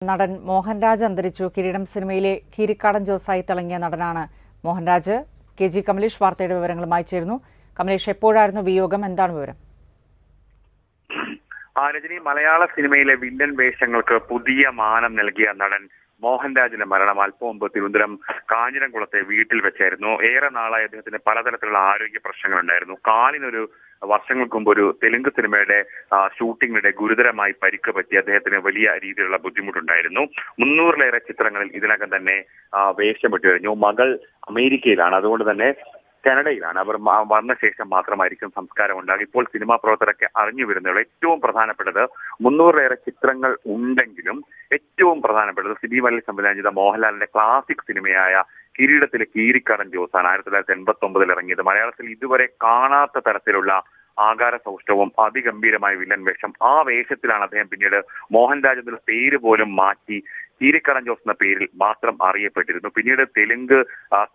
നടൻ മോഹൻരാജ് അന്തരിച്ചു. കിരീടം സിനിമയിലെ കീരിക്കാടൻ ജോസായി തിളങ്ങിയ നടനാണ് മോഹൻരാജ്. KG കമലേഷ് വാർത്തയുടെ വിവരങ്ങളുമായി ചേരുന്നു. കമലേഷ്, എപ്പോഴായിരുന്നു വിയോഗം? എന്താണ് വിവരം? രജനി, മലയാള സിനിമയിലെ വില്ലൻ വേഷങ്ങൾക്ക് പുതിയ മാനം നൽകിയ നടൻ മോഹൻരാജിന്റെ മരണം അല്പം മുമ്പ് തിരുവനന്തപുരം കാഞ്ഞിരംകുളത്തെ വീട്ടിൽ വെച്ചായിരുന്നു. ഏറെ നാളായി അദ്ദേഹത്തിന് പലതരത്തിലുള്ള ആരോഗ്യ പ്രശ്നങ്ങളുണ്ടായിരുന്നു. കാലിനൊരു വർഷങ്ങൾക്ക് മുമ്പ് ഒരു തെലുങ്ക് സിനിമയുടെ ഷൂട്ടിങ്ങിനിടെ ഗുരുതരമായി പരിക്ക് പറ്റി അദ്ദേഹത്തിന് വലിയ രീതിയിലുള്ള ബുദ്ധിമുട്ടുണ്ടായിരുന്നു. 300-ലേറെ ചിത്രങ്ങളിൽ ഇതിനകം തന്നെ വേഷമിട്ട് കഴിഞ്ഞു. മകൾ അമേരിക്കയിലാണ്, അതുകൊണ്ട് തന്നെ കാനഡയിലാണ്. അവർ വന്ന ശേഷം മാത്രമായിരിക്കും സംസ്കാരം ഉണ്ടാകുക. ഇപ്പോൾ സിനിമാ പ്രവർത്തകരൊക്കെ അറിഞ്ഞു വരുന്നത് ഏറ്റവും പ്രധാനപ്പെട്ടത് 300-ലേറെ ചിത്രങ്ങൾ ഉണ്ടെങ്കിലും ഏറ്റവും പ്രധാനപ്പെട്ടത് സിബി മലയിൽ സംവിധാനം ചെയ്ത മോഹൻലാലിന്റെ ക്ലാസിക് സിനിമയായ കിരീടത്തിലെ കീരിക്കാടൻ ജോസാണ്. 1989 ഇറങ്ങിയത്. മലയാളത്തിൽ ഇതുവരെ കാണാത്ത തരത്തിലുള്ള ആകാര സൗഷ്ഠവും അതിഗംഭീരമായ വില്ലൻ വേഷം. ആ വേഷത്തിലാണ് അദ്ദേഹം പിന്നീട് മോഹൻരാജ് എന്ന പേര് പോലും മാറ്റി കീരിക്കാടൻ ജോസ് എന്ന പേരിൽ മാത്രം അറിയപ്പെട്ടിരുന്നു. പിന്നീട് തെലുങ്ക്,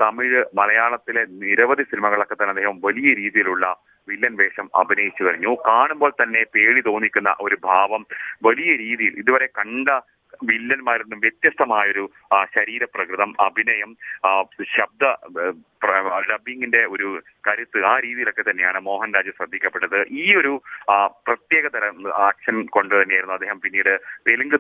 തമിഴ്, മലയാളത്തിലെ നിരവധി സിനിമകളൊക്കെ തന്നെ അദ്ദേഹം വലിയ രീതിയിലുള്ള വില്ലൻ വേഷം അഭിനയിച്ചു കഴിഞ്ഞു. കാണുമ്പോൾ തന്നെ പേടി തോന്നിക്കുന്ന ഒരു ഭാവം, വലിയ രീതിയിൽ ഇതുവരെ കണ്ട വില്ലന്മാരിൽ നിന്നും വ്യത്യസ്തമായൊരു ശരീരപ്രകൃതം, അഭിനയം, ശബ്ദ ഡബിങ്ങിന്റെ ഒരു കരുത്ത്, ആ രീതിയിലൊക്കെ തന്നെയാണ് മോഹൻരാജ് ശ്രദ്ധിക്കപ്പെട്ടത്. ഈ ഒരു പ്രത്യേക തരം ആക്ഷൻ കൊണ്ട് തന്നെയായിരുന്നു അദ്ദേഹം പിന്നീട് തെലുങ്ക്,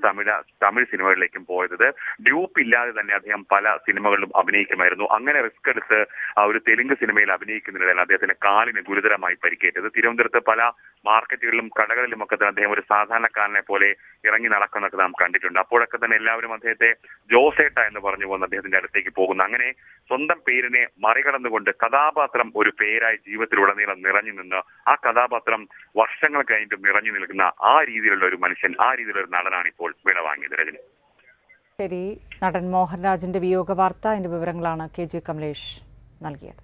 തമിഴ് സിനിമകളിലേക്കും പോയത്. ഡ്യൂപ്പ് ഇല്ലാതെ തന്നെ അദ്ദേഹം പല സിനിമകളിലും അഭിനയിക്കുമായിരുന്നു. അങ്ങനെ റിസ്ക് എടുത്ത് ഒരു തെലുങ്ക് സിനിമയിൽ അഭിനയിക്കുന്നതിനിടയിൽ അദ്ദേഹത്തിന് കാലിന് ഗുരുതരമായി പരിക്കേറ്റത്. തിരുവനന്തപുരത്ത് പല മാർക്കറ്റുകളിലും കടകളിലും ഒക്കെ തന്നെ അദ്ദേഹം ഒരു സാധാരണക്കാരനെ പോലെ ഇറങ്ങി നടക്കുന്നൊക്കെ നാം കണ്ടിട്ടുണ്ട്. അപ്പോഴൊക്കെ തന്നെ എല്ലാവരും അദ്ദേഹത്തെ ജോസേട്ട എന്ന് പറഞ്ഞു പോകുന്ന അദ്ദേഹത്തിന്റെ അടുത്തേക്ക് പോകുന്നു. അങ്ങനെ സ്വന്തം പേരിനെ മറികടന്നുകൊണ്ട് കഥാപാത്രം ഒരു പേരായി ജീവിതത്തിലുടനീളം നിറഞ്ഞു നിന്ന് ആ കഥാപാത്രം വർഷങ്ങൾ കഴിഞ്ഞിട്ട് നിറഞ്ഞു നിൽക്കുന്ന ആ രീതിയിലുള്ള ഒരു മനുഷ്യൻ, ആ രീതിയിലുള്ള ഒരു നടനാണ് ഇപ്പോൾ വിടവാങ്ങിയത്. രജനി, ശരി. നടൻ മോഹൻരാജിന്റെ വിയോഗ വാർത്ത, അതിന്റെ വിവരങ്ങളാണ് KG കമലേഷ് നൽകിയത്.